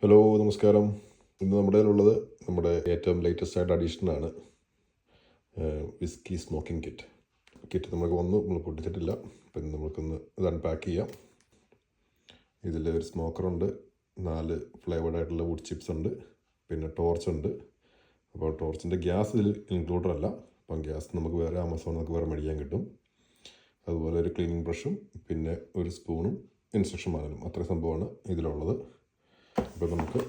Hello നമസ്കാരം. ഇന്ന് നമ്മുടെ കയ്യിലുള്ളത് നമ്മുടെ ഏറ്റവും ലേറ്റസ്റ്റ് ആയിട്ട് അഡീഷനാണ് വിസ്കി സ്മോക്കിംഗ് കിറ്റ് നമുക്ക് നമ്മൾ പൊട്ടിച്ചിട്ടില്ല. അപ്പം നമുക്കൊന്ന് ഇത് അൺപാക്ക് ചെയ്യാം. ഇതിൽ ഒരു സ്മോക്കറുണ്ട്, 4 ഫ്ലേവേർഡ് ആയിട്ടുള്ള വുഡ് ചിപ്സ് ഉണ്ട്, പിന്നെ ടോർച്ചുണ്ട്. അപ്പോൾ ടോർച്ചിൻ്റെ ഗ്യാസ് ഇതിൽ ഇൻക്ലൂഡഡ് അല്ല. അപ്പം ഗ്യാസ് നമുക്ക് വേറെ ആമസോണിൽ വേറെ മേടിക്കാൻ കിട്ടും. അതുപോലെ ഒരു ക്ലീനിങ് ബ്രഷും പിന്നെ ഒരു സ്പൂണും ഇൻസ്ട്രക്ഷൻ മാനുവലും, അത്രയും സംഭവമാണ് ഇതിലുള്ളത്. അപ്പോൾ നമുക്ക്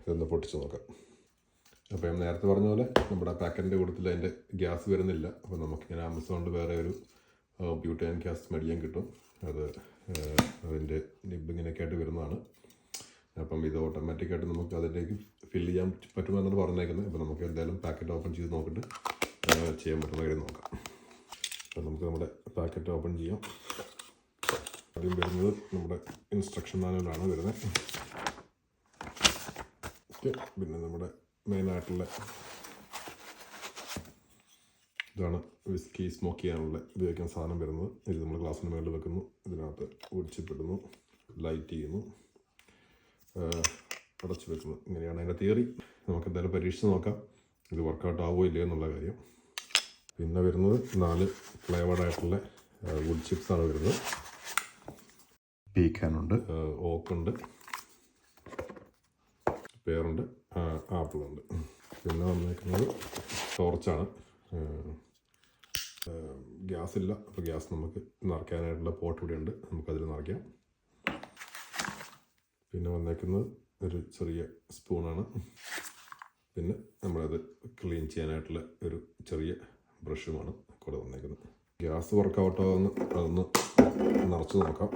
ഇതൊന്ന് പൊട്ടിച്ച് നോക്കാം. അപ്പോൾ ഞാൻ നേരത്തെ പറഞ്ഞ പോലെ നമ്മുടെ പാക്കറ്റിൻ്റെ കൂട്ടത്തിൽ അതിൻ്റെ ഗ്യാസ് വരുന്നില്ല. അപ്പോൾ നമുക്കിങ്ങനെ ആമസോണിൽ വേറെ ഒരു ബ്യൂട്ടാൻ ഗ്യാസ് മേടിക്കാൻ കിട്ടും. അതിൻ്റെ നിബിങ്ങനെയൊക്കെ ആയിട്ട് വരുന്നതാണ്. അപ്പം ഇത് ഓട്ടോമാറ്റിക്കായിട്ട് നമുക്ക് അതിലേക്ക് ഫില്ല് ചെയ്യാൻ പറ്റുമെന്നാണ് പറഞ്ഞേക്കുന്നത്. അപ്പോൾ നമുക്ക് എന്തായാലും പാക്കറ്റ് ഓപ്പൺ ചെയ്ത് നോക്കിയിട്ട് ചെയ്യാൻ പറ്റുന്ന കാര്യം നോക്കാം. അപ്പോൾ നമുക്ക് നമ്മുടെ പാക്കറ്റ് ഓപ്പൺ ചെയ്യാം. ആദ്യം വരുന്നത് നമ്മുടെ ഇൻസ്ട്രക്ഷൻ മാനുവലാണ് വരുന്നത്. പിന്നെ നമ്മുടെ മെയിനായിട്ടുള്ള ഇതാണ് വിസ്കി സ്മോക്ക് ചെയ്യാനുള്ള ഉപയോഗിക്കുന്ന സാധനം വരുന്നത്. ഇത് നമ്മൾ ഗ്ലാസ്സിന് മുകളിൽ വെക്കുന്നു, ഇതിനകത്ത് ഒടിച്ചിപ്പെടുന്നു, ലൈറ്റ് ചെയ്യുന്നു, അടച്ചു വെക്കുന്നു. ഇങ്ങനെയാണ് അതിൻ്റെ തിയറി. നമുക്ക് എന്തായാലും പരീക്ഷിച്ച് നോക്കാം ഇത് വർക്കൗട്ട് ആവുമോ ഇല്ലയോ എന്നുള്ള കാര്യം. പിന്നെ വരുന്നത് 4 ഫ്ലേവേർഡ് ആയിട്ടുള്ള വുഡ് ചിപ്സാണ് വരുന്നത്. പീക്കാനുണ്ട്, ഓക്കുണ്ട്, പേറുണ്ട്, ആപ്പിളുണ്ട്. പിന്നെ വന്നേക്കുന്നത് ടോർച്ചാണ്. ഗ്യാസ് ഇല്ല, അപ്പോൾ ഗ്യാസ് നമുക്ക് നിറയ്ക്കാനായിട്ടുള്ള പോട്ട് ഇവിടെ ഉണ്ട്, നമുക്കതിൽ നിറയ്ക്കാം. പിന്നെ വന്നേക്കുന്നത് ഒരു ചെറിയ സ്പൂണാണ്. പിന്നെ നമ്മളത് ക്ലീൻ ചെയ്യാനായിട്ടുള്ള ഒരു ചെറിയ ബ്രഷുമാണ് കൂടെ വന്നേക്കുന്നത്. ഗ്യാസ് വർക്കൗട്ടാകുന്ന അതൊന്ന് നിറച്ച് നോക്കാം.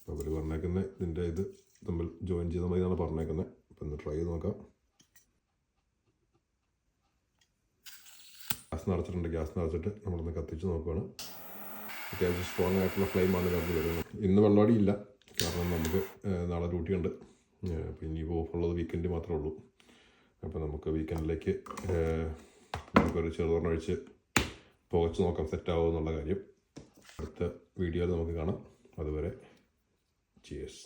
അപ്പോൾ അവർ പറഞ്ഞേക്കുന്നത് ഇതിൻ്റെ ഇത് തമ്മിൽ ജോയിൻ ചെയ്താൽ മതി എന്നാണ് പറഞ്ഞേക്കുന്നത്. അപ്പോൾ ഒന്ന് ട്രൈ ചെയ്ത് നോക്കാം. ഗ്യാസ് നിറച്ചിട്ട് നമ്മളൊന്ന് കത്തിച്ച് നോക്കുകയാണ്. അത്യാവശ്യം സ്ട്രോങ് ആയിട്ടുള്ള ഫ്ലെയിമാണ് ഇതിനകത്ത് വരുന്നത്. ഇന്ന് വെള്ളമടി ഇല്ല, കാരണം നമുക്ക് നാളെ ഡ്യൂട്ടിയുണ്ട്. അപ്പോൾ ഇനി ഓഫുള്ളത് വീക്കെൻഡ് മാത്രമേ ഉള്ളൂ. അപ്പോൾ നമുക്ക് വീക്കെൻഡിലേക്ക് നമുക്കൊരു ചെറുതൊരെണ്ണൊഴിച്ച് പുകച്ച് നോക്കാം സെറ്റാവുമോ എന്നുള്ള കാര്യം. അടുത്ത വീഡിയോയിൽ നമുക്ക് കാണാം. അതുവരെ ചിയേഴ്സ്.